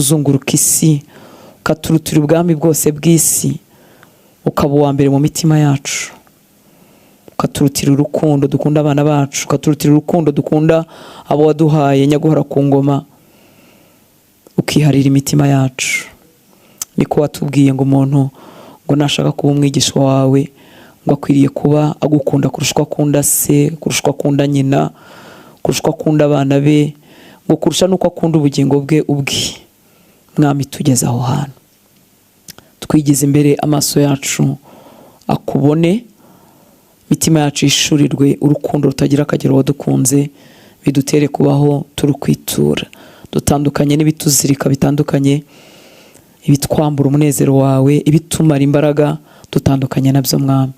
kuzunguruka isi, ukaturutira ubwami bwose bw'isi, ukaba uwa mbere mu mitima yacu, ukaturutira urukundo dukunda abana bacu, ukaturutira urukundo dukunda abo waduhaye nyaguhora ku ngoma, ukiharira imitima yacu. Niko watubwiye ngo umuntu ngo nashaka kuba umwigisha wawe ngo akwiriye kuba agukunda kurusha uko akunda se, kurusha uko akunda nyina, kurusha uko akunda abana be, ngo kurusha n'uko akunda ubugingo bwe ubwe. Mwami, tugeze aho hantu, twigize imbere, amaso yacu akubone, imitima yacu yishurirwe urukundo rutagira akagero wadukunze, bidutere kubaho turukwitura, dutandukanye n'ibituzirika bitandukanye, ibitwambura umunezero wawe, ibitumara imbaraga, dutandukanye nabyo Mwami.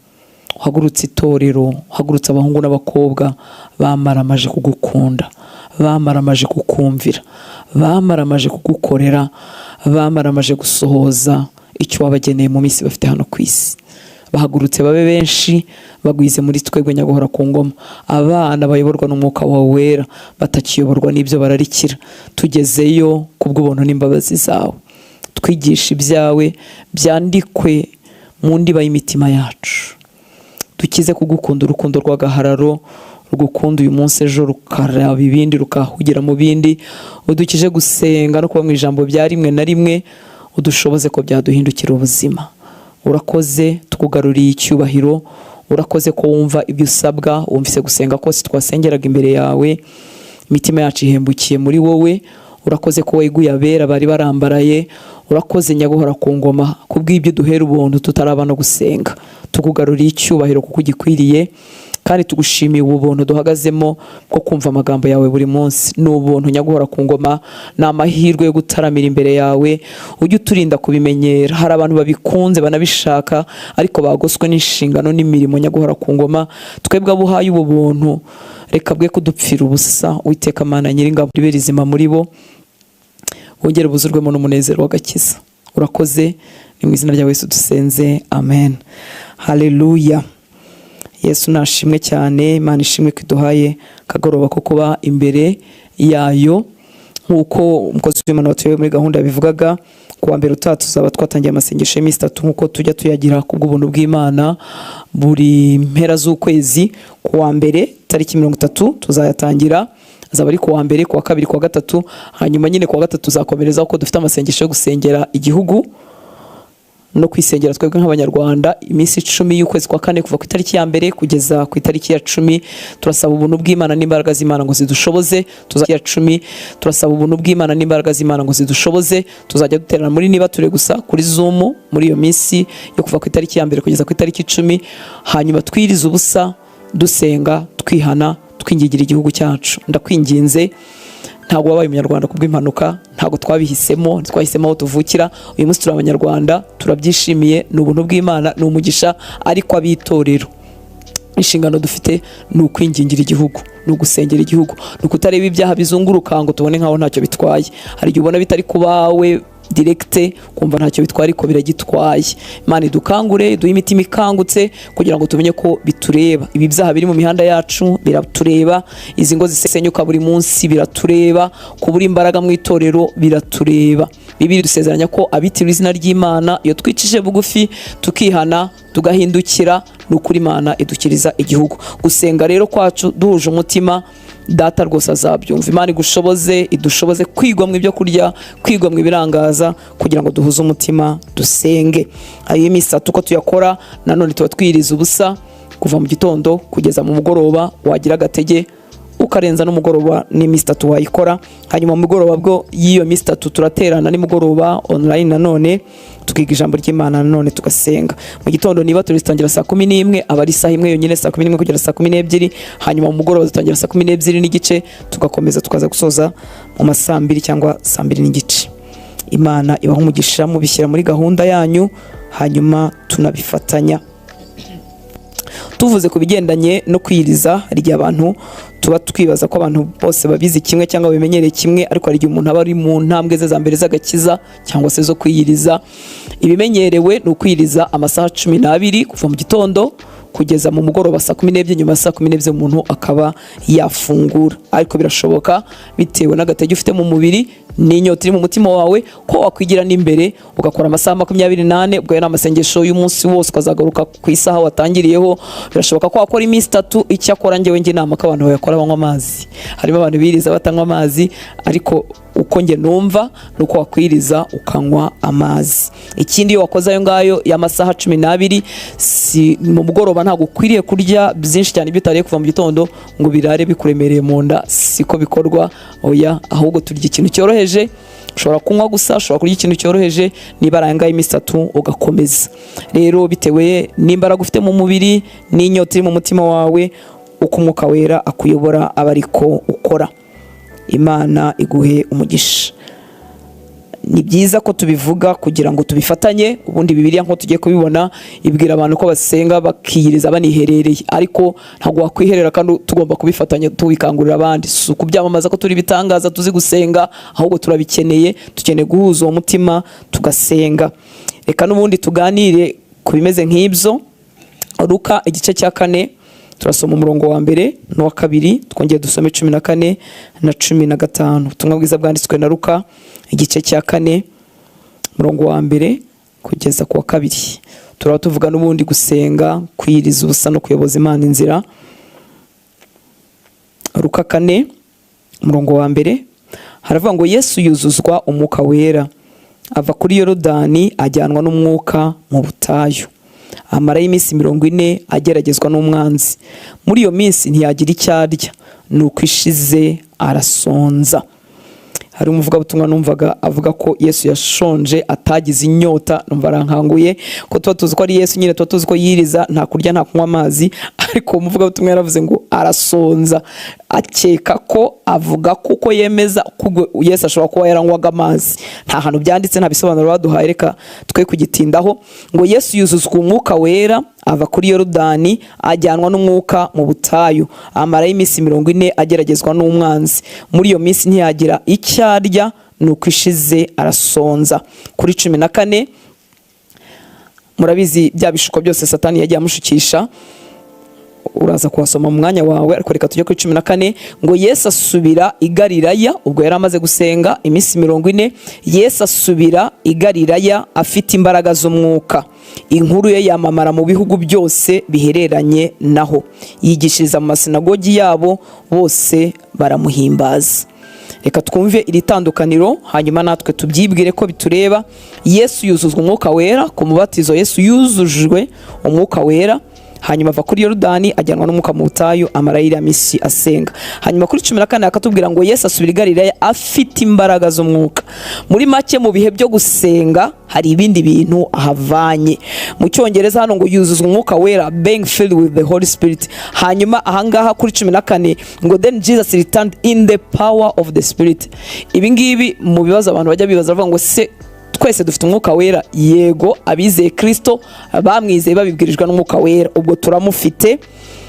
Uhagurutse itorero, uhagurutse abahungu n'abakobwa bamaramaje kugukunda, bamaramaje kukumvira, bamaramaje kugukorera, bamaramaje gusohoza icyo wabageneye mu minsi bafite hano ku isi. Bahagurutse babe benshi, bagwize muri twebwe nyaguhora ku ngoma, abana bayoborwa n'umwuka wawe wera, batakiyoborwa n'ibyo bararikira. Tugezeyo kubw'ubuntu n'imbabazi zawe, twigisha ibyawe byandikwe mu ndiba y'imitima yacu. Dukize kugukunda urukundo rw'agahararo, rugukunda uyu munsi, ejo rukaraba ibindi, rukahugira mu bindi. Udukije gusenga no kuba mu ijambo bya rimwe na rimwe, udushoboze ko byaduhindukira ubuzima. Urakoze, tukugaruriye icyubahiro. Urakoze ko wumva ibyo usabwa, wumvise gusenga kose twasengeraga imbere yawe, imitima yacu ihembukiye muri wowe. Urakoze ko weguye abera bari barambaraye. Urakoze nyaguhora ku ngoma kubw'ibyo duhera ubuntu tutaraba no gusenga. Tukugaruriye icyubahiro kuko ugikwiriye, kandi tugushimiye ubu buntu duhagazemo bwo kumva amagambo yawe buri munsi. Ni ubuntu nyaguhora ku ngoma, ni amahirwe yo gutaramira imbere yawe. Ujye uturinda kubimenyera. Hari abantu babikunze banabishaka, ariko bagoswe n'inshingano n'imirimo nyaguhora ku ngoma. Twebwe abo uhaye ubu buntu, reka bwe kudupfira ubusa. Uwiteka Mana Nyiringabo, ribe rizima muri bo, wongere buzurwemo n'umunezero w'agakiza. Urakoze, ni mu izina rya Yesu dusenze, amen. Haleluya. Yesu nashimwe cyane. Imana ishimwe ko iduhaye kagoroba ko kuba imbere yayo, nk'uko umukozi w'Imana watuye muri gahunda yabivugaga. Kuwa mbere utaha tuzaba twatangiye amasengesho y'iminsi 3 nk'uko tujya tuyagira kubw'ubuntu bw'Imana buri mpera z'ukwezi. Kuwa mbere tariki 30 tuzayatangira, azaba ari kuwa mbere, kuwa kabiri, kuwa gatatu, hanyuma nyine kuwa gatatu tuzakomereza uko dufite amasengesho yo gusengera igihugu no kwisengera twebwe nk'abanyarwanda. Iminsi 10 y'ukwezi kwa kane kuva ku itariki ya mbere kugeza ku itariki ya 10, turasaba ubuntu bw'Imana n'imbaraga z'Imana ngo zidushoboze. Tuzajya 10 turasaba ubuntu bw'Imana n'imbaraga z'Imana ngo zidushoboze. Tuzajya duterana muri niba ture gusa kuri Zoom muri iyo minsi yo kuva ku itariki ya mbere kugeza ku itariki 10, hanyuma twiriza ubusa dusenga, twihana, twingigira igihugu cyacu. Ndakwinginze, ntabwo wabaye umunyarwanda kubw'impanuka, ntabwo twabihisemo, twahisemo aho tuvukira. Uyu munsi turi abanyarwanda, turabyishimiye, ni ubuntu bw'Imana, ni umugisha. Ariko abitorero, inshingano dufite ni ukwingingira igihugu, ni ugusengera igihugu, ni ukutareba ibyaha bizunguruka ngo tubone nkaho ntacyo bitwaye. Hari igihe ubona bitari kubawe direkte, kumva ntacyo bitwara, ariko biragitwaye. Imana idukangure, duhe imitima ikangutse kugira ngo tumenye ko bitureba. Ibi byaha biri mu mihanda yacu biratureba, izi ngo zisenyuka buri munsi biratureba, kubura imbaraga mu itorero biratureba. Bibiri dusezeranya ko abitira izina ry'Imana, iyo twicishije bugufi tukihana tugahindukira, n'ukuri Imana idukiriza igihugu. Gusenga rero kwacu duhuje umutima, Data rwose azabyumva. Imana igushoboze, idushoboze kwigwa mu ibyo kurya, kwigwa mu ibirangaza, kugira ngo duhuze umutima dusenge. Ayo iminsi 3 ko tuyakora, nanone tuba twiriza ubusa kuva mu gitondo kugeza mu mugoroba. Wagira agatege ukarenza n'umugoroba, n'iminsi 3 wayikora. Hanyuma mu mugoroba bwo y'iyo minsi 3 turaterana nimugoroba online, nanone tukiga ijambo ry'Imana, nanone tugasenga. Mu gitondo niba turitangira saa 11, aba ari saa 1 yonyine, saa 11 kugera saa 12. Hanyuma mu mugoroba dutangira saa 12 n'igice, tugakomeza tukaza gusoza mu masaa 2 cyangwa saa 2 n'igice. Imana ibaho umugisha mubishyira muri gahunda yanyu, hanyuma tunabifatanya. Tuvuze ku bigendanye no kwiriza, hari igihe abantu tuba twibaza ko abantu bose babizi kimwe cyangwa bimenyereye kimwe, ariko hari igihe umuntu aba ari mu ntambwe ze za mbere z'agakiza cyangwa se zo kwiyiriza. Ibimenyerewe ni ukwiriza amasaha 12 kuva mu gitondo kugeza mu mugoroba saa 12, nyuma ya saa 12 umuntu akaba yafungura. Ariko birashoboka bitewe n'agatege ufite mu mubiri n'inyota iri mu mutima wawe ko wakwigira n'imbere ugakora amasaha 28, ubwo yana amasengesho y'umunsi wose ukazagaruka ku isaha watangiriyeho. Birashoboka ko wakora iminsi 3. Icyakora njyewe nge inama ko abantu bayakora banywa amazi. Harimo abantu biriza batanywa amazi, ariko uko nge numva nuko wakwiriza ukanywa amazi. Ikindi iyo wakoze ayo ngayo y'amasaha 12, si mu mugoroba ntabwo ukwiriye kurya byinshi cyane bitariye kuva mu gitondo ngo birare bikuremereye mu nda. Siko bikorwa, oya, ahubwo turya ikintu cyoroheje. Ushobora kunywa gusa, ushobora kurya ikintu cyoroheje, niba arangaye iminsi 3 ugakomeza. Rero bitewe n'imbaraga ufite mu mubiri n'inyota iri mu mutima wawe, uko Umwuka Wera akuyobora abariko ukora. Imana iguhe umugisha. Ni byiza ko tubivuga kugira ngo tubifatanye. Ubundi Bibiliya nko tugiye kubibona ibwira abantu ko basenga bakiyiriza baniherereye, ariko ntabwo wakwiherera kandi tugomba kubifatanya tubikangurira abandi. Si ukubyamamaza ko turi bitangaza tuzi gusenga, ahubwo turabikeneye, dukeneye guhuza uwo mutima tugasenga. Reka n'ubundi tuganire ku bimeze nk'ibyo. Luka igice cya 4 turasoma umurongo wa 1 n'uwa 2, twongeye dusome 14 na 15. Ubutumwa bwiza bwanditswe na Luka igice cya 4 umurongo wa 1 kugeza ku wa 2. Turaba tuvuga n'ubundi gusenga, kwiriza ubusa no kuyoboza Imana inzira. Luka 4 umurongo wa 1 haravuga ngo Yesu yuzuzwa Umwuka Wera, ava kuri Yorodani ajyanwa n'Umwuka mu butayu. Amarayo iminsi 40 ageragezwa n'umwanzi. Muri iyo minsi ntiyagira icyo arya, nuko ishize arasonza. Hari umuvugabutumwa numvaga avuga ko Yesu yashonje atagize inyota. Numva arankanguye ko tuba tuzi ko ari Yesu nyine, tuba tuzi ko yiriza nta kurya nta kunywa amazi, ariko umuvugabutumwa yaravuze ngo arasonza. Akeka ko avuga kuko yemeza ko Yesu ashobora kuba yaranywaga amazi. Nta hantu byanditse, nta bisobanuro baduhaye, reka twe kugitindaho. Ngo Yesu yuzuzwa Umwuka Wera, ava kuri Yorodani ajyanwa n'Umwuka mu butayu. Amarayo iminsi 40 ageragezwa n'umwanzi. Muri iyo minsi ntiyagira icyo arya, nuko ishize arasonza. Kuri 14 murabizi bya bishuko byose Satani yagiye amushukisha, uraza kuhasoma mu mwanya wawe, ariko reka tujye kuri 14. Ngo Yesu asubira i Galilaya, ubwo yari amaze gusenga iminsi 40. Yesu asubira i Galilaya afite imbaraga z'Umwuka. Inkuru ye yamamara mu bihugu byose bihereranye naho, yigishiriza mu masinagogi yabo, bose baramuhimbaza. Reka twumve iri tandukaniro, hanyuma natwe tubyibwire ko bitureba. Yesu yuzuzwa Umwuka Wera. Ku mubatizo Yesu yuzujwe Umwuka Wera, hanyuma ava kuri Yorodani ajyanwa n'Umwuka mu butayu, amarayo iriya minsi asenga. Hanyuma kuri 14 akatubwira ngo Yesu asubira i Galilaya afite imbaraga z'Umwuka. Muri make mu bihe byo gusenga hari ibindi bintu ahavanye. Mu Cyongereza hano ngo yuzuzwa Umwuka Wera, being filled with the Holy Spirit. Hanyuma ahangaha kuri 14 ngo then Jesus returned in the power of the Spirit. Ibi ngibi mu bibazo abantu bajya bibaza bavuga ngo se twese dufite Umwuka Wera? Yego, abizeye Kristo bamwizeye babibwirijwe n'Umwuka Wera, ubwo turamufite.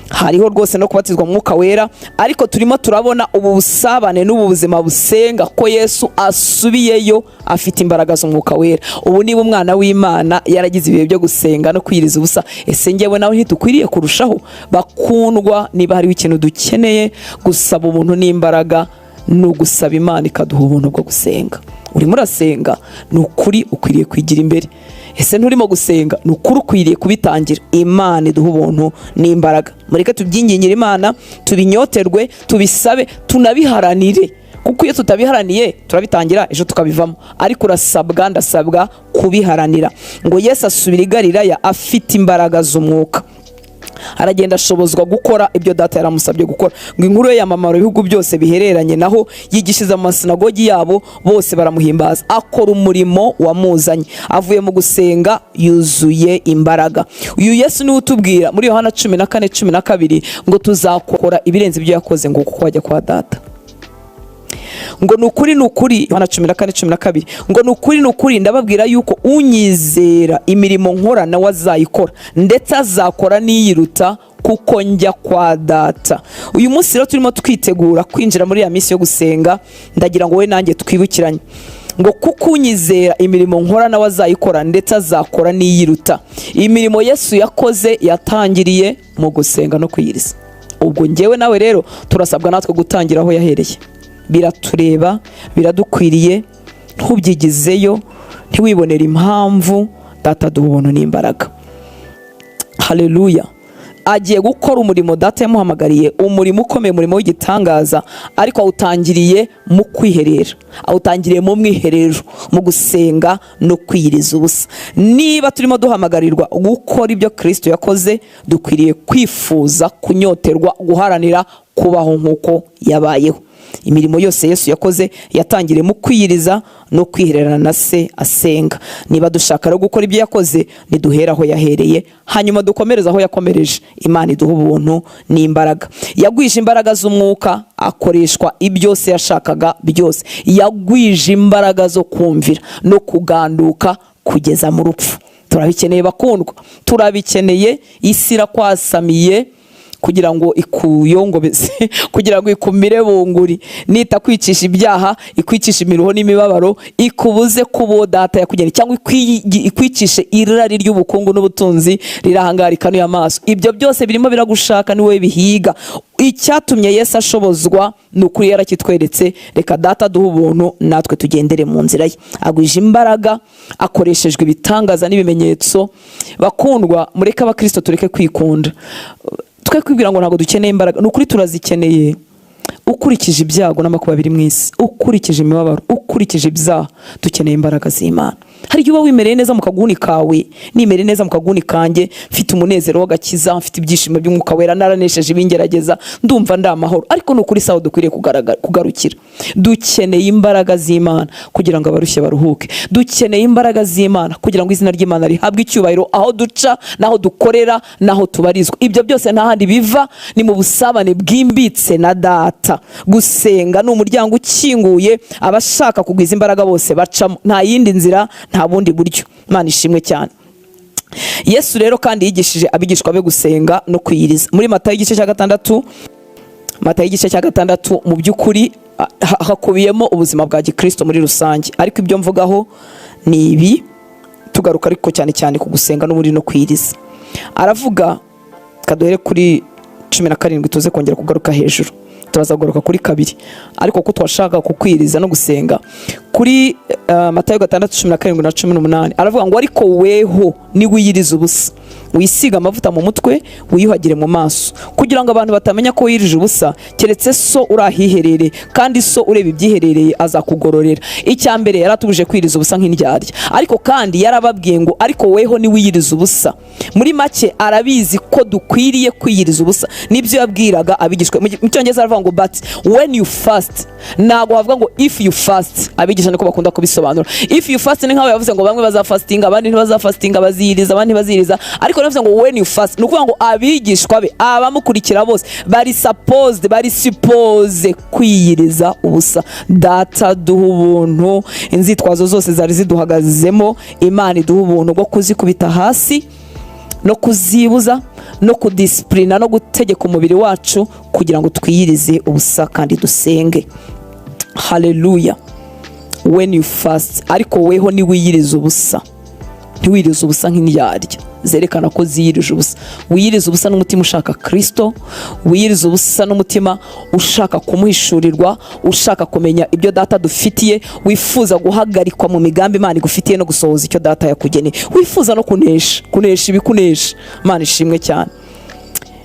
Hariho rwose no kubatizwa mu Mwuka Wera, ariko turimo turabona ubu busabane n'ubu buzima busenga ko Yesu asubiyeyo afite imbaraga z'Umwuka Wera. Ubu niba umwana w'Imana yaragize ibihe byo gusenga no kwiriza ubusa, ese ngewe nawe ntitukwiriye kurushaho? Bakundwa, niba hari ikintu dukeneye gusaba ubuntu n'imbaraga, ni ugusaba Imana ikaduha ubuntu bwo gusenga. Urimo urasenga, ni ukuri ukwiriye kwigira imbere. Ese nturimo gusenga, ni ukuri ukwiriye kubitangira. Imana iduha ubuntu n'imbaraga. Mureke tubyingingire Imana, tubinyoterwe, tubisabe, tunabiharanire, kuko iyo tutabiharaniye turabitangira ejo tukabivamo. Ariko urasabwa, ndasabwa kubiharanira. Ngo Yesu asubira i Galilaya afite imbaraga z'Umwuka. Aragenda ashobozwa gukora ibyo data yaramusabye gukora. Ngo inkuru ye yamamara ibihugu byose bihereranye naho, yigishiriza mu masinagogi yabo, bose baramuhimbaza. Akora umurimo wamuzanye, avuye mu gusenga yuzuye imbaraga. Uyu Yesu niwe utubwira muri Yohana 14:12 ngo tuzakora ibirenze ibyo yakoze ngo kuko wajya kwa data. Ngo nukuri Yohana 14:12 ngo nukuri ndababwira yuko unyizera imirimo nkora nawe azayikora, ndetse azakora niyiruta, kuko njya kwa data. Uyu munsi rero turimo twitegura kwinjira muri ya minsi yo gusenga. Ndagira ngo we nanjye twibukiranye ngo kuko unyizera imirimo nkora nawe azayikora ndetse azakora n'iyiruta. Imirimo Yesu yakoze yatangiriye mu gusenga no kwiyiriza. Ubwo njyewe nawe rero turasabwa natwe gutangira aho yahereye. Biratureba, biradukwiriye, ntubyigizeyo, ntiwibonere impamvu. Data duha ubuntu n'imbaraga. Haleluya. Agiye gukora umurimo Data yamuhamagariye, umurimo ukomeye, umurimo w'igitangaza, ariko awutangiriye mu kwiherera, awutangiriye mu mwiherero, mu gusenga no kwiyiriza ubusa. Niba turimo duhamagarirwa gukora ibyo Kristo yakoze, dukwiriye kwifuza, kunyoterwa, guharanira kubaho nk'uko yabayeho. Imirimo yose Yesu yakoze yatangiriye mu kwiyiriza no kwihererana na se asenga. Niba dushaka rero gukora ibyo yakoze, niduhera aho yahereye, hanyuma dukomereza aho yakomereje. Imana iduha ubuntu n'imbaraga. Yagwije imbaraga z'umwuka, akoreshwa ibyose yashakaga byose. Yagwije imbaraga zo kumvira no kuganduka kugeza mu rupfu. Turabikeneye bakundwa, turabikeneye. Isi irakwasamiye kugira ngo ikuyongobeze, kugira ngo ikumire bunguri. Nita kwicisha ibyaha, ikwicisha imiruho n'imibabaro, ikubuze kubo Data yakugeneye, cyangwa ikwicishe irari ry'ubukungu n'ubutunzi rirahangarika no amaso. Ibyo byose birimo biragushaka, ni wowe bihiga. Icyatumye Yesu ashobozwa ni ukuri yarakitweretse. Reka Data duha ubuntu natwe tugendere mu nzira ye. Agwije imbaraga, akoreshejwe ibitangaza n'ibimenyetso. Bakundwa, mureke abakristo tureke kwikunda, twe kwibwira ngo ntabwo dukeneye imbaraga. Ni ukuri turazikeneye. Ukurikije ibyago n'amakuba biri mu isi, ukurikije imibabaro, ukurikije ibyaha, dukeneye imbaraga z'Imana. Hari igihe uba wimereye neza mu kaguni kawe, nimereye neza mu kaguni kanjye, mfite umunezero w'agakiza, mfite ibyishimo by'umwuka wera, naranesheje ibingerageza, ndumva ndi amahoro. Ariko ni ukuri sawa dukwiriye kugarukira. Dukeneye imbaraga z'Imana kugira ngo abarushye baruhuke. Dukeneye imbaraga z'Imana kugira ngo izina ry'Imana rihabwe icyubahiro aho duca, naho dukorera, naho tubarizwa. Ibyo byose nta handi biva, ni mu busabane bwimbitse na Data. Gusenga ni umuryango ukinguye, abashaka kugwiza imbaraga bose bacamo. Nta yindi nzira, nta bundi buryo. Imana ishimwe cyane. Yesu rero kandi yigishije abigishwa be gusenga no kwiyiriza. Muri Matayo igice cya 6, Matayo igice cya 6 mu by'ukuri hakubiyemo ubuzima bwa Gikristo muri rusange, ariko ibyo mvugaho ni ibi. Tugaruka ariko cyane cyane ku gusenga n'ubundi no kwiyiriza. Aravuga, kaduhere kuri 17 tuze kongera kugaruka hejuru, turazagaruka kuri 2, ariko ko twashaka kukwiriza no gusenga kuri Matayo 6:17 na 18. Aravuga ngo ariko weho ni wiyiriza ubusa, wisiga amavuta mu mutwe, wiyuhagire mu maso, kugira ngo abantu batamenya ko wirije ubusa, keretse so urahiherere, kandi so ureba ibyiherereye azakugororera. Icyambere yaratubuje kwiriza ubusa nk'indyarya, ariko kandi yarababwiye ngo ariko weho ni wiyiriza ubusa. Muri make arabizi ko dukwiriye kwiyiriza ubusa. Nibyo yabwiraga abigishwa. Mu Cyongereza aravuga ngo but when you fast, ntago havuga ngo if you fast. Abigisha niko bakunda kubisobanura. If you fast ni nkaho yavuze ngo bamwe bazafastinga, abandi ntibazafastinga, baziyiriza, abandi baziyiriza. Ariko navuze ngo when you fast, nukuvuga ngo abigishwa be, abamukurikira bose bari suppose kwiyiriza ubusa. Data duha ubuntu, inzitwazo zose zari ziduhagazemo, Imana iduha ubuntu bwo kuzikubita hasi no kuzibuza no kudisciplina no gutegeka umubiri wacu kugira ngo twiyirize ubusa kandi dusenge. Haleluya. When you fast, ariko weho ni wiyiriza ubusa, ntiwiriza ubusa nk'indyarya zerekana ko ziyirije ubusa. Wiyiriza ubusa n'umutima ushaka Kristo, wiyiriza ubusa n'umutima ushaka kumuhishurirwa, ushaka kumenya ibyo Data dufitiye, wifuza guhagarikwa mu migambi Imana igufitiye no gusohoza icyo Data yakugeneye, wifuza no kunesha ibikunesha. Imana ishimwe cyane.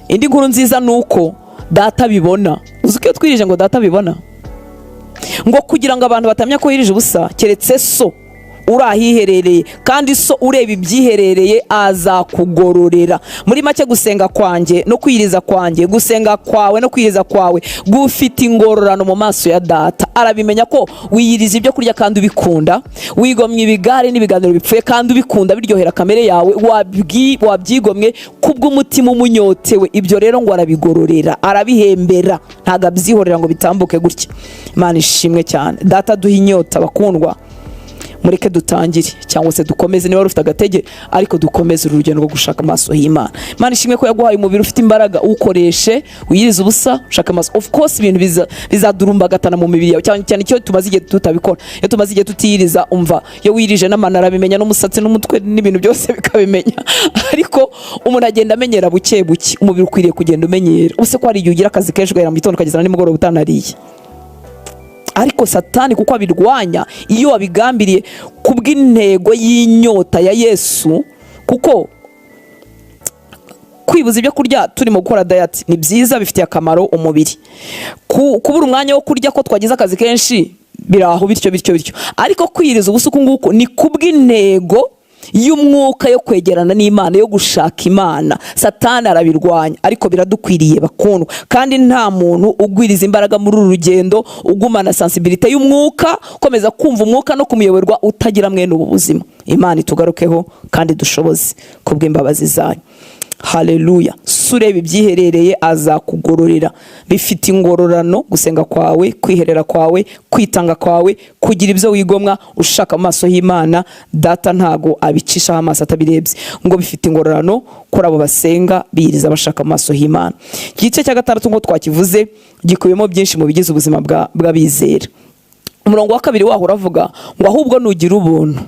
Indi nkuru nziza nuko Data bibona. Uzuke twirije ngo Data bibona, ngo kugira ngo abantu batamenya ko yirije ubusa, keretse so urahiherereye, kandi so ureba ibyiherereye azakugororera. Muri make gusenga kwanjye no kwiyiriza kwanjye, gusenga kwawe no kwiyiriza kwawe gufite ingororano mu maso ya Data. Arabimenya ko wiyiriza ibyo kurya kandi ubikunda, wigomwe ibigare n'ibiganiro bipfuye kandi ubikunda biryohera kamere yawe, wabyigomwe kubw'umutima umunyotewe. Ibyo rero ngo arabigororera, arabihembera, ntago abyihorera ngo bitambuke gutya. Imana ishimwe cyane. Data duha inyota bakundwa mureke dutangire cyangwa se dukomeze, niba ufite agatege ariko dukomeze urugendo rwo gushaka amaso y'Imana. Imana ishimwe ko yaguhaye umubiri ufite imbaraga, ukoreshe wiyiriza ubusa ushaka amaso. Of course ibintu bizadurumbagatana mu mibiri yawe, cyane cyane icyo tumaze igihe tutabikora. Iyo tumaze igihe tutiyiriza, umva iyo wirije n'amanara bimenya, n'umusatsi n'umutwe n'ibintu byose bikabimenya ariko umuntu agenda amenyera buke buke. Umubiri ukwiriye kugenda umenyera. Ubuse ko hari igihe ugira akazi kenshi ugahera mu gitondo ukageza nimugoroba utanariye, ariko Satani kuko abirwanya iyo wabigambiriye kubw'intego y'inyota ya Yesu. Kuko kwibuza ibyo kurya turimo gukora diet ni byiza, bifitiye akamaro umubiri. Kubura umwanya wo kurya ko twagize akazi kenshi biraho bityo, ariko kwiriza ubusuku nguko ni kubw'intego y'umwuka yo kwegerana n'Imana, yo gushaka Imana. Satani arabirwanya, ariko biradukwiriye bakundwa. Kandi nta muntu ugwiriza imbaraga muri uru rugendo ugumana sensibilité y'umwuka, komeza kumva umwuka no kumuyoborwa, utagira mwene ubu buzima. Imana itugarukeho kandi dushoboze kubw'imbabazi zayo. Haleluya. Sureba ibyiherereye azakugororera. Bifite ingororano gusenga kwawe, kwiherera kwawe, kwitanga kwawe, kugira ibyo wigomwa ushaka amaso y'Imana. Data ntago abicisha amaso atabirebye, ngo bifite ingororano kora abo basenga biyiriza bashaka amaso y'Imana. Igice cya gatandatu ngo twakivuze gikubiyemo byinshi mu bigize ubuzima bw'abizera. Umurongo wa 2 waho uravuga ngo ahubwo nugira ubuntu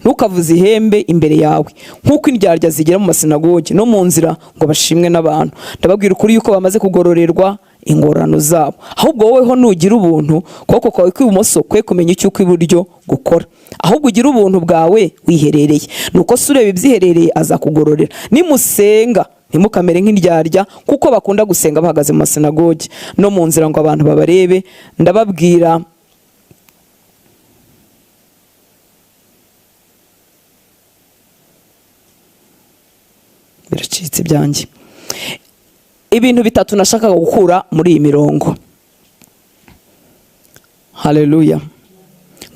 ntukavuze ihembe imbere yawe nk'uko indyarya zigera mu masinagogi no mu nzira ngo bashimwe n'abantu. Ndababwira ukuri yuko bamaze kugororerwa ingororano zabo. Ahubwo woweho nugira ubuntu, kuboko kwawe kw'ibumoso kwe kumenya icyo kw'iburyo gukora. Ahubwo ugira ubuntu bwawe wiherereye, nuko sureba ibyiherereye azakugororera. Nimusenga ntimukamere nk'indyarya, kuko bakunda gusenga bahagaze mu masinagogi no mu nzira ngo abantu babarebe. Ndababwira biracitse byanjye. Ibintu bitatu nashakaga gukura muri iyi mirongo. Haleluya.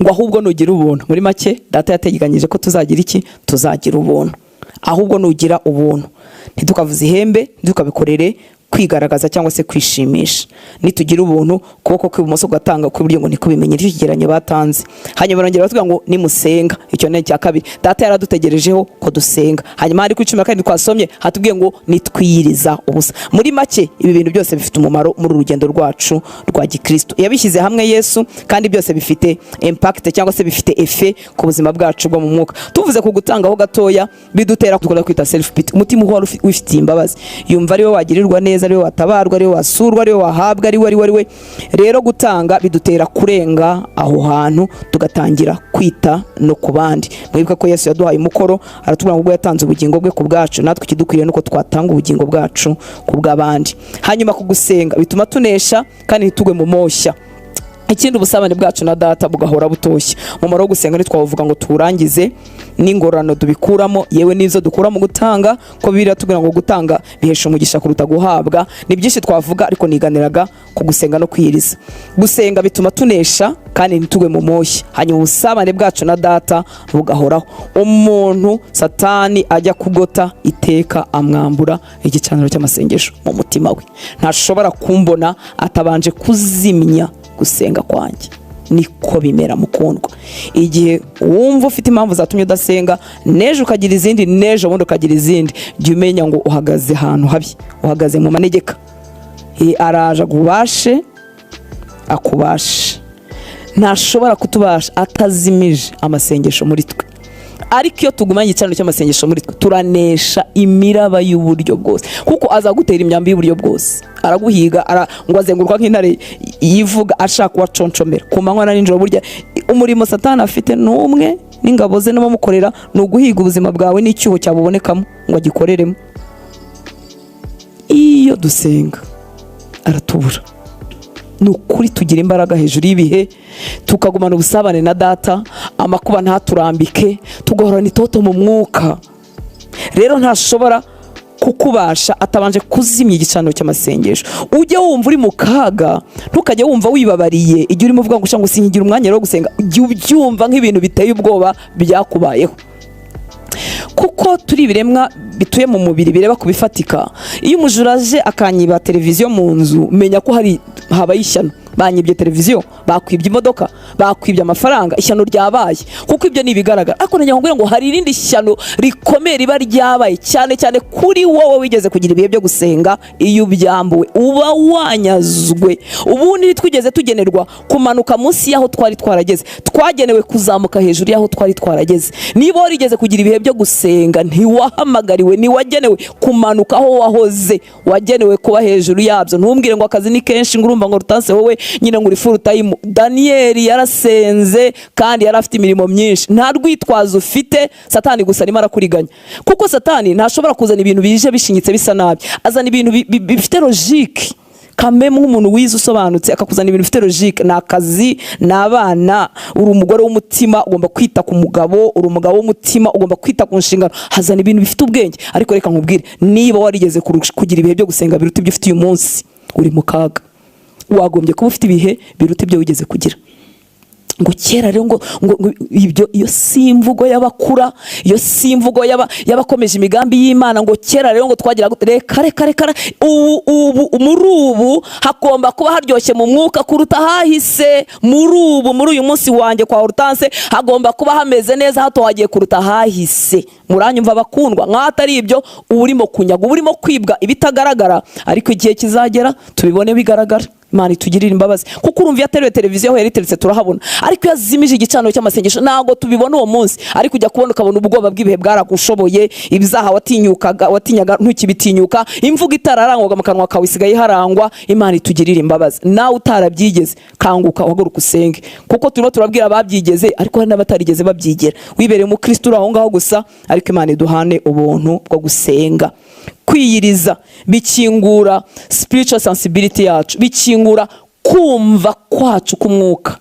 Ngo ahubwo nugira ubuntu. Muri make data yateganyije ko tuzagira iki? Tuzagira ubuntu. Ahubwo nugira ubuntu, ntidukavuze ihembe, ntidukabikorere kwigaragaza cyangwa se kwishimisha. Nitugira ubuntu, kuboko kw'ibumoso gatanga kw'iburyo ngo nikubimenye. Icyo kigeranyo batanze. Hanyuma barongera batubwira ngo nimusenga. Icyo ni cya kabiri. Data yaradutegerejeho ko dusenga. Hanyuma ari ku 12 twasomye hatubwiye ngo nitwiyiriza ubusa. Muri make ibi bintu byose bifite umumaro muri urugendo rwacu rwa gikristo. Yabishyize hamwe Yesu, kandi byose bifite impact cyangwa se bifite effet ku buzima bwacu bwo mu mwuka. Tuvuze ku gutangaho gatoya, bidutera kugora kwita self pity. Umutima uhora ufitiye imbabazi, yumva ari we wagirirwa neza, ari we watabarwa, ari we wasurwa, ari we wahabwa, ari we. Rero gutanga bidutera kurenga aho hantu, tugatangira kwita no ku bandi. Mwibuka ko Yesu yaduhaye umukoro, aratubwira ngo ubwo yatanze ubugingo bwe ku bwacu, natwe kidukwiriye nuko twatanga ubugingo bwacu ku bw'abandi. Hanyuma kugusenga bituma tunesha kandi ntitugwe mu moshya. Ikindi ubusabane bwacu na data bugahora butoshye. Umumaro wo gusenga ntitwavuga ngo turangize, n'ingorano dubikuramo, yewe n'izo dukura mu gutanga, ko Bibiliya tubwira ngo gutanga bihesha umugisha kuruta guhabwa. Ni byinshi twavuga, ariko niganiraga ku gusenga no kwiyiriza. Gusenga bituma tunesha kandi ntitugwe mu moshya. Hanyuma ubusabane bwacu na data bugahoraho. Umuntu Satani ajya kugota iteka amwambura igicaniro cy'amasengesho mu mutima we. Ntashobora kumbona atabanje kuzimya gusenga kwanjye. Niko bimera mukundwa. Igihe wumva ufite impamvu zatumye udasenga, nejo ukagira izindi, nejo bundi ukagira izindi, jya umenya ngo uhagaze ahantu habi, uhagaze mu manegeka. Araje agubashe, akubashe. Ntashobora kutubasha atazimije amasengesho muri twe. Ariko iyo tugumanye igicaniro cy'amasengesho muri twe, turanesha imiraba y'uburyo bwose, kuko azagutera imyambi y'uburyo bwose. Araguhiga, ngo azenguruka nk'intare yivuga ashaka waconshomera ku manywa na nijoro. Burya umurimo Satani afite n'umwe, n'ingabo ze n'abamukorera, ni uguhiga ubuzima bwawe n'icyuho cyabubonekamo ngo agikoreremo. Iyo dusenga aratubura. Ni ukuri tugira imbaraga hejuru y'ibihe, tukagumana ubusabane na data, amakuba ntaturambike, tugahorana itoto mu mwuka. Rero ntashobora kukubasha atabanje kuzimya igicaniro cy'amasengesho. Ujye wumva uri mu kaga, ntukajye wumva wibabariye igihe urimo uvuga ngo ushaka gusingira umwanya wo gusenga. Ujye ubyumva nk'ibintu biteye ubwoba byakubayeho, kuko turi ibiremwa bituye mu mubiri bireba kubifatika. Iyo umujura aje akanyiba televiziyo mu nzu, menya ko habaye ishyano. Banyibye televiziyo, bakwibye imodoka, bakwibye amafaranga, ishyano ryabaye, kuko ibyo ni ibigaragara. Ariko nagira ngo hari irindi shyano rikomeye riba ryabaye, cyane cyane kuri wowe wigeze kugira ibihe byo gusenga. Iyo ubyambuwe uba wanyazwe. Ubundi ntitwigeze tugenerwa kumanuka munsi y'aho twari twarageze, twagenewe kuzamuka hejuru y'aho twari twarageze. Niba warigeze kugira ibihe byo gusenga, ntiwahamagariwe, ntiwagenewe kumanuka aho wahoze, wagenewe kuba hejuru yabyo. Ntumbwire ngo akazi ni kenshi, ngo urumva ngo rutanse wowe nyine ngo uri full time. Daniyeli yarasenze kandi yari afite imirimo myinshi. Nta rwitwazo ufite, Satani gusa arimo arakuriganya, kuko Satani ntashobora kuzana ibintu bije bishinyitse bisa nabi. Azana ibintu bifite logique. Kameme nk'umuntu wize usobanutse akakuzana ibintu bifite logique. Ni akazi, ni abana, uri umugore w'umutima ugomba kwita ku mugabo, uri umugabo w'umutima ugomba kwita ku nshingano. Hazana ibintu bifite ubwenge. Ariko reka nkubwire, niba warigeze kugira ibihe byo gusenga biruta ibyo ufite uyu munsi, uri mu kaga. Wagombye kuba ufite ibihe biruta ibyo wigeze kugira. Ngo kera rero ngo ibyo, iyo simvugo y'abakura, iyo simvugo y'abakomeje imigambi y'Imana. Ngo kera rero ngo twagira reka muri ubu hagomba kuba haryoshye mu mwuka kuruta hahise. Muri uyu munsi wanjye kwa Hortense hagomba kuba hameze neza hato hagiye kuruta hahise. Muranyumva bakundwa? Nk'atari ibyo urimo kunyaga, urimo kwibwa ibitagaragara, ariko igihe kizagera tubibone bigaragara. Imana itugirire imbabazi, kuko urumva yateruye televiziyo aho yariteretse turahabona, ariko yazimije igicaniro cy'amasengesho ntago tubibona uwo munsi. Ariko ujya kubona ukabona ubwoba bw'ibihe bwaragushoboye, ibyaha watinyaga ntukibitinyuka, imvugo itararangwaga mu kanwa kawe isigaye harangwa. Imana itugirire imbabazi. Nawe utarabyigeze, kanguka uhaguruka usenge, kuko turimo turabwira ababyigeze, ariko hari n'abatarigeze babyigera. Wibereye mu Kristo aho ngaho gusa, ariko Imana iduhane ubuntu bwo gusenga. Kwiyiriza bikingura spiritual sensibility yacu, bikingura kumva kwacu k'umwuka.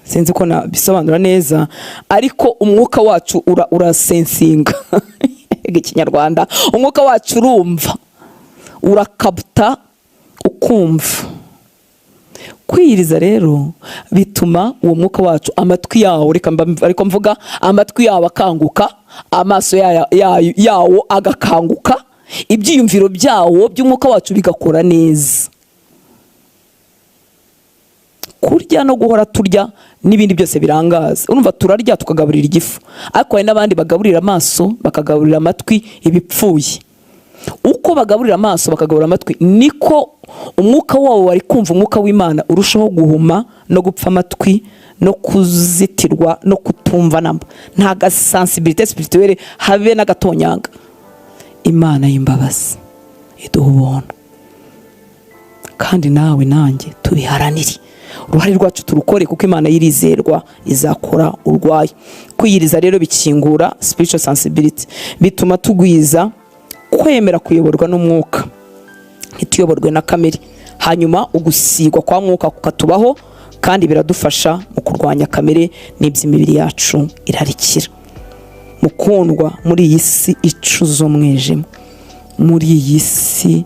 Sinzi ko nabisobanura neza, ariko umwuka wacu urasensinga. Ikinyarwanda, umwuka wacu urumva, urakabuta, ukumva. Kwiyiriza rero bituma uwo mwuka wacu, amatwi yawo, ariko mvuga amatwi yawo akanguka, amaso yawo agakanguka, ibyiyumviro byawo by'umwuka wacu bigakora neza. Kurya no guhora turya n'ibindi byose birangaza. Urumva turarya tukagaburira igifu, ariko hari n'abandi bagaburira amaso bakagaburira amatwi ibipfuye. Uko bagaburira amaso bakagaburira amatwi, niko umwuka wawo wari kumva umwuka w'Imana urushaho guhuma no gupfa amatwi no kuzitirwa no kutumva namba. Nta sensibilité spirituelle habe n'agatonyanga. Imana y'imbabazi iduha ubuntu, kandi nawe nanjye tubiharanire. Uruhare rwacu turukore, kuko Imana yirizerwa izakora urwaye. Kwiyiriza rero bikingura spiritual sensibility, bituma tugwiza kwemera kuyoborwa n'umwuka, ntituyoborwe na kamere. Hanyuma ugusigwa kwa mwuka kukatubaho, kandi biradufasha mu kurwanya kamere n'iby'imibiri yacu irarikira. Mukundwa, muri iyi si icuza umwijima, muri iyi si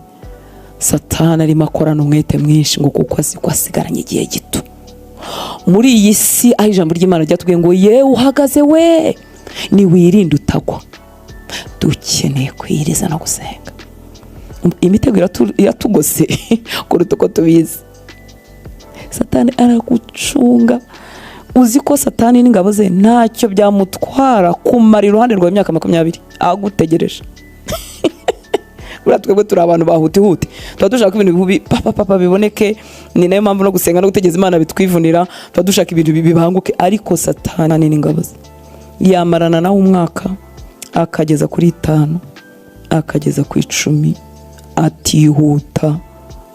Satani arimo akorana umwete mwinshi, ngo kuko azi ko asigaranye igihe gito. Muri iyi si aho ijambo ry'Imana ryatubwiye ngo yewe uhagaze we, niwirinde utagwa. Dukeneye kwiyiriza no gusenga. Imitego iratugose kuruta uko tubizi. Satani aragucunga. Uzi ko Satani n'ingabo ze ntacyo byamutwara kumara iruhande rwa imyaka 20 agutegereje. Twebwe turi abantu bahutihuti, tuba dushaka ibintu papa biboneke. Ni nayo mpamvu no gusenga no gutegeza Imana bitwivunira, tuba dushaka ibintu bibanguke. Ariko Satani n'ingabo ze yamarana nawe umwaka, akageza kuri 5, akageza ku 10, atihuta,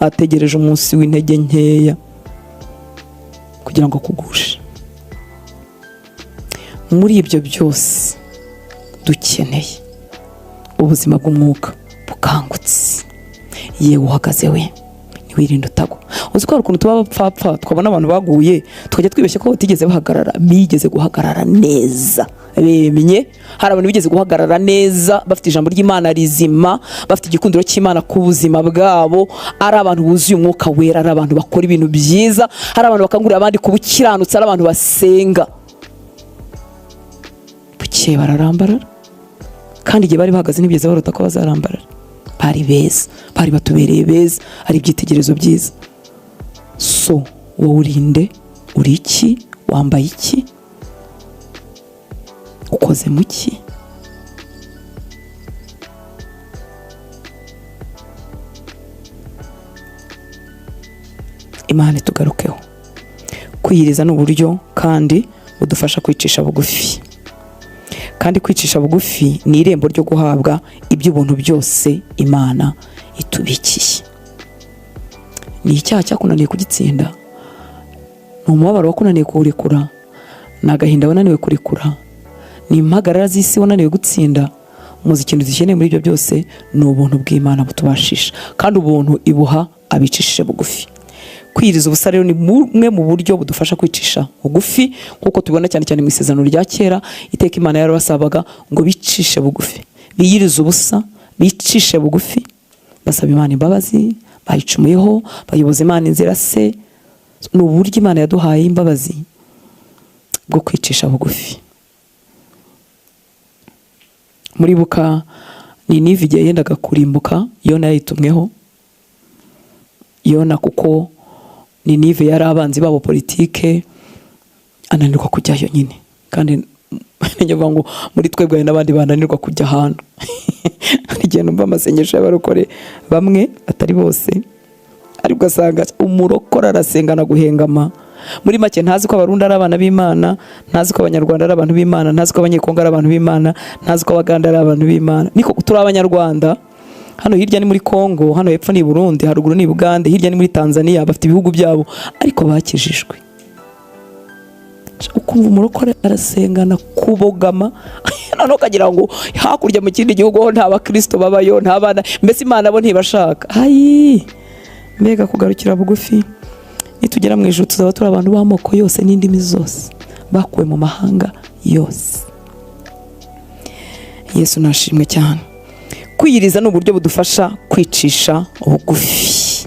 ategereje umunsi w'intege nkeya kugira ngo kugushe. Muri ibyo byose dukeneye ubuzima bw'umwuka bukangutse. Yewe uhagaze we, niwirinde utagwa. Uzi ko hari ukuntu tuba bapfapfa, twabona abantu baguye tukajya twibeshye ko batigeze bahagarara. Bigeze guhagarara neza, bemye. Hari abantu bigeze guhagarara neza, bafite ijambo ry'Imana rizima, bafite igikundiro cy'Imana ku buzima bwabo. Ari abantu buzuye umwuka wera, ari abantu bakora ibintu byiza, hari abantu bakangurira abandi kubukiranutsa, ari abantu basenga. Bukeye bararambarara, kandi igihe bari bahagaze ntibigeze barota ko bazarambarara. Bari beza, bari batubereye beza, ari ibyitegerezo byiza. So wowe urinde, uri iki, wambaye iki, ukoze mu ki. Imana itugarukeho. Kwiyiriza ni uburyo kandi budufasha kwicisha bugufi, kandi kwicisha bugufi ni irembo ryo guhabwa iby'ubuntu byose Imana itubikiye. Ni icyaha cyakunaniye kugitsinda, ni umubabaro wakunaniye kuwurekura, ni agahinda wananiwe kurekura, ni impagarara z'isi wananiwe gutsinda. Muzi ikintu dukeneye muri ibyo byose ni ubuntu bw'Imana butubashisha, kandi ubuntu ibuha abicishije bugufi. Kwiyiriza ubusa rero ni bumwe mu buryo budufasha kwicisha bugufi, kuko tubona cyane cyane mu isezerano rya kera iteka Imana yarabasabaga ngo bicishe bugufi, biyirize ubusa, bicishe bugufi, basaba Imana imbabazi, bayicumuyeho, bayoboza Imana inzira se. Ni uburyo Imana yaduhaye imbabazi bwo kwicisha bugufi. Muribuka Ninive igihe yendaga kurimbuka, Yona yayitumweho. Yona kuko Ninive yari abanzi babo politike, ananirwa kujyayo nyine, kandi nyavuga ngo muri twebwe n'abandi bananirwa kujya ahantu. Igihe numva amasengesho y'abarokore bamwe, atari bose, ariko ugasanga umurokora arasengana guhengama. Muri make ntazi ko Abarundi ari abana b'Imana, ntazi ko Abanyarwanda ari abantu b'Imana, ntazi ko Abanyekongo ari abantu b'Imana, ntazi ko Abaganda ari abantu b'Imana. Niko turi Abanyarwanda. Hano hirya ni muri Kongo, hano hepfo ni Burundi, haruguru ni Uganda, hirya ni muri Tanzania, bafite ibihugu byabo, ariko bakijijwe. Ukumva umurokore arasengana kubogama, noneho kagira ngo hakurya mu kindi gihugu nta bakristo babayo, nta bana, mbese Imana bo ntibashaka. Hayi, mbega kugarukira bugufi. Nitugera mu ijuru tuzaba turi abantu b'amoko yose n'indimi zose, bakuwe mu mahanga yose. Yesu nashimwe cyane. Kwiyiriza ni uburyo budufasha kwicisha bugufi,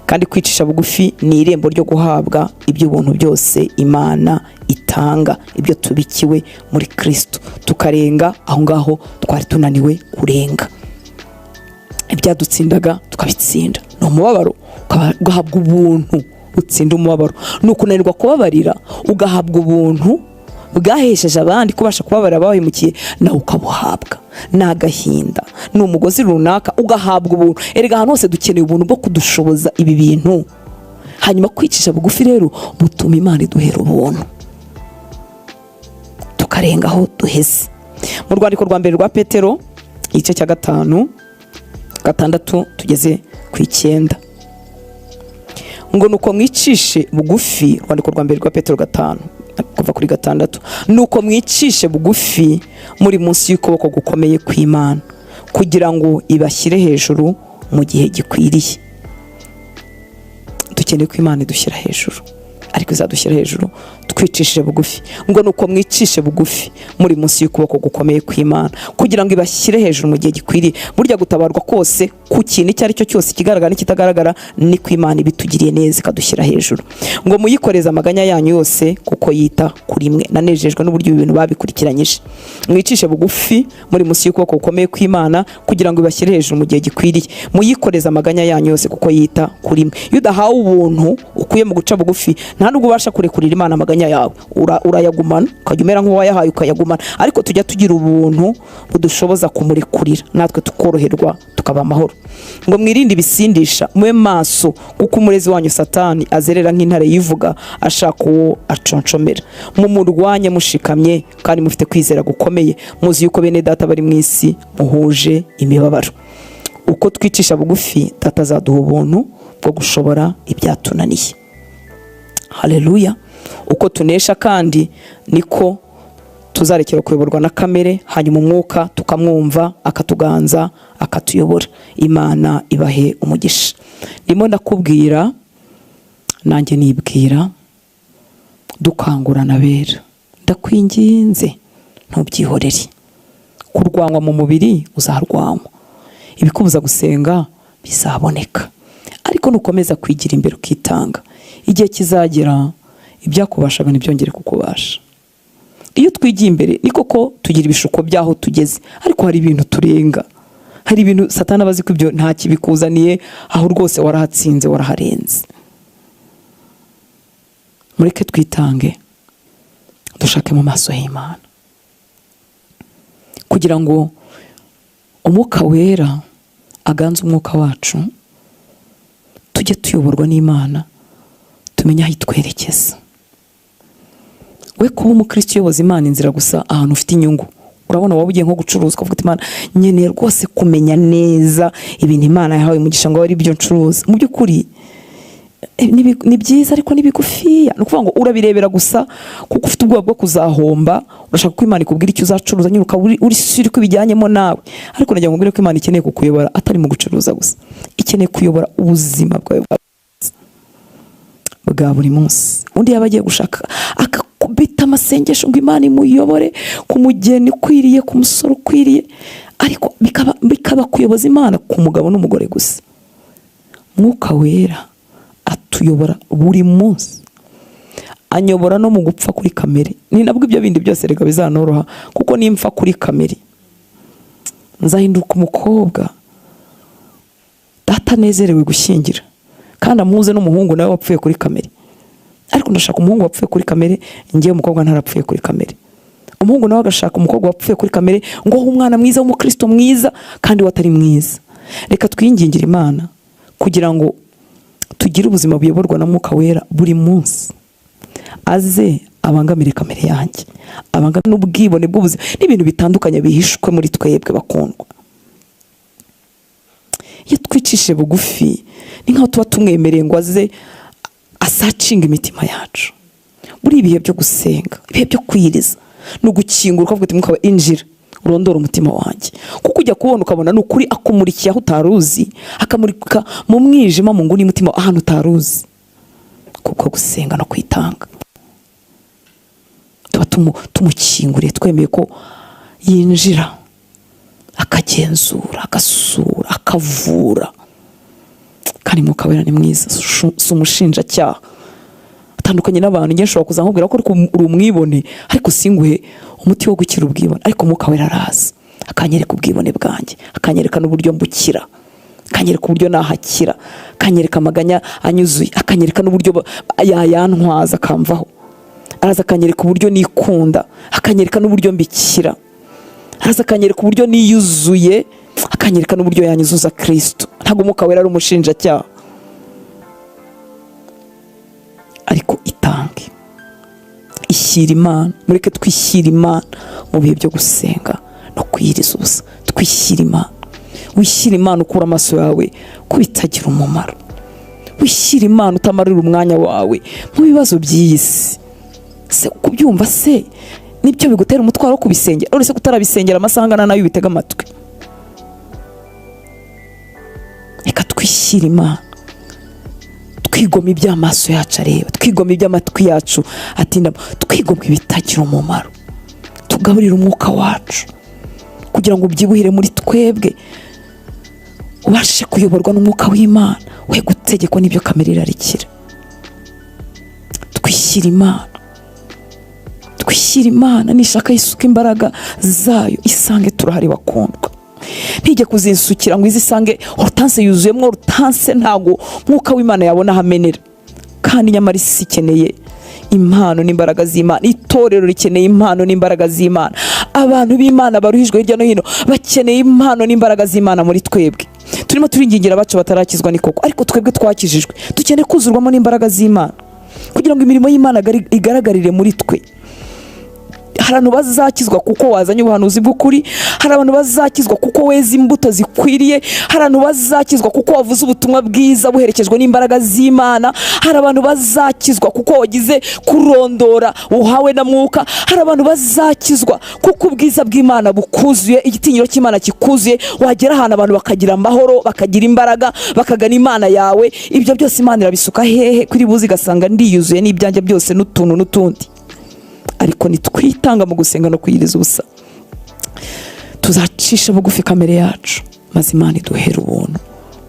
kandi kwicisha bugufi ni irembo ryo guhabwa iby'ubuntu byose Imana itanga, ibyo tubikiwe muri Kristo, tukarenga aho ngaho twari tunaniwe kurenga. Ibyadutsindaga tukabitsinda. Ni umubabaro ugahabwa ubuntu, utsinda umubabaro. Ni ukunanirwa kubabarira, ugahabwa ubuntu bwahesheje abandi kubasha kubabarira abahemukiye, nawe ukabuhabwa. Ni agahinda, ni umugozi runaka, ugahabwa ubuntu. Erega ahantu hose dukeneye ubuntu bwo kudushoboza ibi bintu. Hanyuma kwicisha bugufi rero butuma Imana iduhera ubuntu, tukarenga aho duheze. Mu rwandiko rwa mbere rwa Petero igice cya 5:6 tugeze ku 9, ngo nuko mwicishe bugufi. Rwandiko rwa mbere rwa Petero 5 kuva kuri 6, nuko mwicishe bugufi muri munsi y'ukuboko gukomeye kw'Imana, kugira ngo ibashyire hejuru mu gihe gikwiriye. Dukeneye ko Imana idushyira hejuru, ariko izadushyira hejuru twicishije bugufi. Ngo nuko mwicishe bugufi muri munsi y'ukuboko gukomeye kw'Imana, kugira ngo ibashyire hejuru mu gihe gikwiriye. Burya gutabarwa kose ku kintu icyo ari cyo cyose, kigaragara n'ikitagaragara, ni ko Imana ibitugiriye neza ikadushyira hejuru. Ngo muyikoreze amaganya yanyu yose, kuko yita kuri mwe. Nanejejwe n'uburyo ibintu babikurikiranyije. Mwicishe bugufi muri munsi y'ukuboko gukomeye kw'Imana, kugira ngo ibashyire hejuru mu gihe gikwiriye. Muyikoreze amaganya yanyu yose, kuko yita kuri mwe. Iyo udahawe ubuntu ukuye mu guca bugufi, nta nubwo ubasha kurekurira Imana amaganya yawe, urayagumana, ukajya umera nk'uwayahaye ukayagumana. Ariko tujya tugira ubuntu budushoboza kumurekurira, natwe tukoroherwa, tukaba amahoro. Ngo mwirinde ibisindisha, mube maso, kuko umurezi wanyu Satani azerera nk'intare yivuga, ashaka uwo aconshomera. Mumurwanye mushikamye, kandi mufite kwizera gukomeye, muzi yuko bene data bari mu isi muhuje imibabaro. Uko twicisha bugufi, Data azaduha ubuntu bwo gushobora ibyatunaniye. Haleluya. Uko tunesha kandi niko tuzarekera kuyoborwa na kamere, hanyuma umwuka tukamwumva, akatuganza, akatuyobora. Imana ibahe umugisha. Ndimo ndakubwira, nanjye nibwira, dukangurana bera. Ndakwinginze ntubyihorere. Kurwanywa mu mubiri uzarwanywa, ibikubuza gusenga bizaboneka, ariko nukomeza kwigira imbere ukitanga, igihe kizagera ibyakubashaga ntibyongere kukubasha. Iyo twigiye imbere ni koko tugira ibishuko byaho tugeze, ariko hari ibintu turenga, hari ibintu Satani abazi ko ibyo nta kibikuzaniye, aho rwose warahatsinze, waraharenze. mureke twitange dushake mu maso y'Imana kugira ngo umwuka wera aganze umwuka wacu, tujye tuyoborwa n'Imana, tumenye aho itwerekeza. We kuba umukristo uyoboza Imana inzira gusa ahantu ufite inyungu, urabona waba ugiye nko gucuruza ukavuga Imana nkeneye rwose kumenya neza ibintu Imana yahawe umugisha ngo ari byo ncuruza. Mu by'ukuri ni byiza ariko ni bigufiya, ni ukuvuga ngo urabirebera gusa kuko ufite ubwoba bwo kuzahomba, urashaka ko Imana ikubwira icyo uzacuruza nyine ukaba uri suri ko bijyanyemo nawe. Ariko nagira ngo mbwire ko Imana ikeneye kukuyobora atari mu gucuruza gusa, ikeneye kuyobora ubuzima bwawe bwa buri munsi. Undi yaba agiye gushaka akakubita amasengesho ngo Imana imuyobore ku mugeni ukwiriye, ku musoro ukwiriye, ariko bikaba kuyoboza Imana ku mugabo n'umugore gusa. Mwuka wera atuyobora buri munsi, anyobora no mu gupfa kuri kamere. Ni nabwo ibyo bindi byose rega bizanoroha, kuko nimpfa kuri kamere nzahinduka umukobwa data nezerewe gushyingira, kandi amuze n'umuhungu nawe wapfuye kuri kamere. Ariko ndashaka umuhungu wapfuye kuri kamere, ngiye umukobwa ntarapfuye kuri kamere. Umuhungu nawe agashaka umukobwa wapfuye kuri kamere ngo umwana mwiza w'umukristo mwiza kandi watari mwiza. Reka twingingire Imana kugira ngo tugire ubuzima buyoborwa na Mwuka wera buri munsi, aze abangamire kamere yanjye, abangamire n'ubwibone bw'ubuzima n'ibintu bitandukanye bihishwe muri twebwe bakundwa. Iyo twicishije bugufi ni nkaho tuba tumwemereye ngo aze asacinga imitima yacu. Buri ibihe byo gusenga, ibihe byo kwiriza no gukingura ukavuga ati Mwuka injira urondora umutima wanjye, kuko ujya kubona ukabona n'ukuri akumurikiye aho utaruzi, akamurika mu mwijima mu nguni y'umutima ahantu utaruzi. Kuko gusenga no kwitanga tuba tumukinguriye, twemeye ko yinjira akagenzura, agasura, akavura. Kandi Mwuka wera ni mwiza, si umushinjacyaha. Atandukanye n'abantu njye nshobora kuza nkubwira ko uri umwibone ariko singuhe umuti wo gukira ubwibone. Ariko Mwuka wera araza akanyereka ubwibone bwanjye, akanyereka n'uburyo mbukira, akanyereka uburyo nahakira, akanyereka amaganya anyuzuye, akanyereka n'uburyo yayantwaza akamvaho. Araza akanyereka uburyo nikunda, akanyereka n'uburyo mbikira. Araza akanyereka uburyo niyuzuye, akanyereka n'uburyo yanyuzuza Kristo. Ntabwo Mwuka wera ari umushinjacyaha. Ariko itange, ishyira Imana, mureke twishyira Imana mu bihe byo gusenga no kwiyiriza ubusa. Twishyira Imana, wishyira Imana ukura amaso yawe ko bitagira umumaro. Wishyira Imana utamarira umwanya wawe mu bibazo by'iyi si. Se kubyumva se nibyo bigutera umutwaro wo kubisengera, uretse kutarabisengera amasaha angana nayo bitega amatwi. Reka twishyira Imana, twigomwe iby'amaso yacu areba, twigomwe iby'amatwi yacu atindamo, twigomwe ibitagira umumaro. Tugaburire umwuka wacu kugira ngo ubyibuhire muri twebwe, ubashe kuyoborwa n'umwuka w'Imana, we gutegekwa n'ibyo kamere irarikira. Twishyira Imana, twishyira Imana, nishaka yisuka imbaraga zayo isange turahari bakundwa. Ntijye kuzinsukira ngo izisange Hortense yuzuyemo Hortense, ntago Mwuka w'Imana yabona hamenera. Kandi nyamara isi ikeneye impano n'imbaraga z'Imana, itorero rikeneye impano n'imbaraga z'Imana, abantu b'Imana baruhijwe hirya no hino bakeneye impano n'imbaraga z'Imana muri twebwe. Turimo turingingira abacu batarakizwa ni koko, ariko twebwe twakijijwe dukeneye kuzurwamo n'imbaraga z'Imana kugira ngo imirimo y'Imana igaragarire muri twe. Hari abantu bazakizwa kuko wazanye ubuhanuzi bw'ukuri, hari abantu bazakizwa kuko weza imbuto zikwiriye, hari abantu bazakizwa kuko wavuze ubutumwa bwiza buherekejwe n'imbaraga z'Imana, hari abantu bazakizwa kuko wagize kurondora uhawe na Mwuka, hari abantu bazakizwa kuko ubwiza bw'Imana bukuzuye, igitinyiro cy'Imana kikuzuye, wagera ahantu abantu bakagira amahoro, bakagira imbaraga, bakagana Imana yawe. Ibyo byose Imana irabisuka hehe kuri buzi gasanga ndiyuzuye n'ibyanjye byose n'utuntu n'utundi. Ariko nitwitanga mu gusenga no kwiyiriza ubusa, tuzacisha bugufi kamere yacu, maze Imana iduhera ubuntu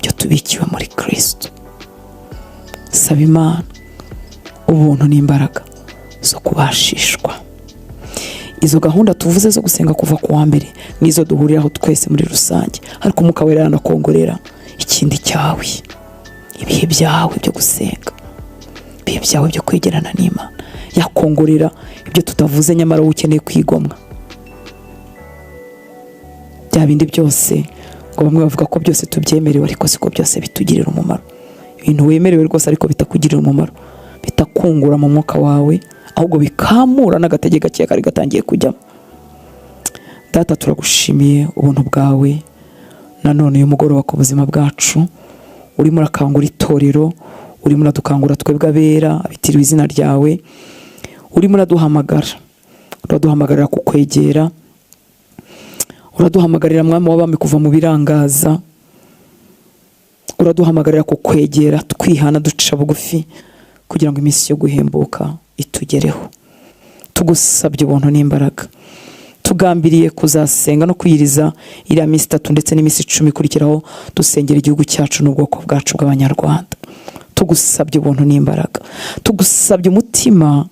byo tubikiwe muri Kristo. Saba Imana ubuntu n'imbaraga zo kubashishwa. Izo gahunda tuvuze zo gusenga kuva ku wa mbere nizo duhuriraho twese muri rusange, ariko Mwuka wera anakongorera ikindi cyawe, ibihe byawe byo gusenga. bihe byawe byo kwegerana n'Imana, yakongorera ibyo tutavuze nyamara wowe ukeneye kwigomwa. Bya bindi byose ngo bamwe bavuga ko byose tubyemerewe ariko siko byose bitugirira umumaro. Ibintu wemerewe rwose ariko bitakugirira umumaro, bitakungura mu mwuka wawe, ahubwo bikamura n'agatege gake kari gatangiye kujyamo. Data, turagushimiye ubuntu bwawe nanone uyu mugoroba ku buzima bwacu. Urimo urakangura itorero, urimo uradukangura twebwe abera abitiriwe izina ryawe, urimo uraduhamagarira kukwegera, uraduhamagarira Mwami w'abami kuva mu birangaza, uraduhamagarira kukwegera twihana duca bugufi kugira ngo iminsi yo guhembuka itugereho. Tugusabye ubuntu n'imbaraga, tugambiriye kuzasenga no kwiyiriza iriya minsi 3 ndetse n'iminsi 10 ikurikiraho dusengera igihugu cyacu n'ubwoko bwacu bw'Abanyarwanda. Tugusabye ubuntu n'imbaraga, tugusabye umutima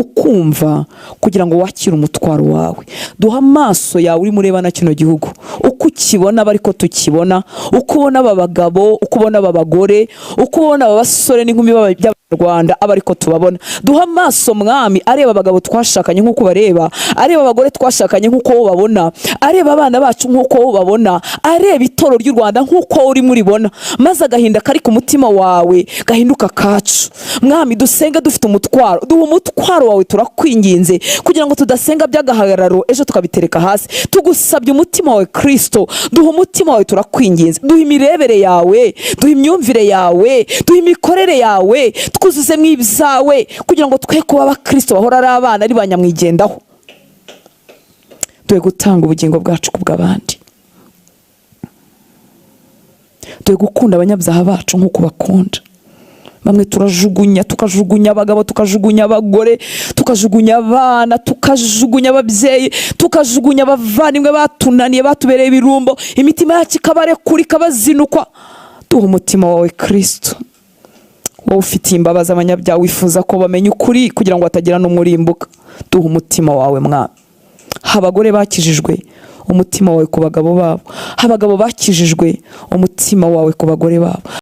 ukumva kugira ngo wakire umutwaro wawe. Duha amaso yawe uri mureba na kino gihugu, uko ukibona bariko tukibona, uko ubona aba bagabo, uko ubona aba bagore, uko ubona aba basore n'inkumi b'Abanyarwanda abariko tubabona. Duha amaso Mwami areba abagabo twashakanye nk'uko bareba, areba abagore twashakanye nk'uko wo babona, areba abana bacu nk'uko wo babona, areba itoro ry'u Rwanda nk'uko uri muribona, maze agahinda kari ku mutima wawe gahinduka kacu. Mwami, dusenga dufite umutwaro, duha umutwaro wawe turakwinginze kugira ngo tudasenga by'agahararo ejo tukabitereka hasi. Tugusabye umutima wawe Kristo, duha umutima wawe turakwinginze, duha imirebere yawe, duha imyumvire yawe, duha imikorere yawe, twuzuze mu ibyawe kugira ngo twe kuba abakristo bahora ari abana ari banyamwigendaho. Duhe gutanga ubugingo bwacu kubw'abandi, duhe gukunda abanyabyaha bacu nk'uko bakunda. Bamwe tukajugunya abagabo, tukajugunya abagore, tukajugunya abana, tukajugunya ababyeyi, tukajugunya abavandimwe batunaniye batubereye ibirumbo, imitima yacu ikabarekura ikabazinukwa. Duha umutima wawe Kristo, wowe ufitiye imbabazi abanyabyaha, wifuza ko bamenya ukuri kugira ngo hatagira n'umurimbuka. Duha umutima wawe Mwami. Abagore bakijijwe, umutima wawe ku bagabo babo, abagabo bakijijwe, umutima wawe ku bagore babo.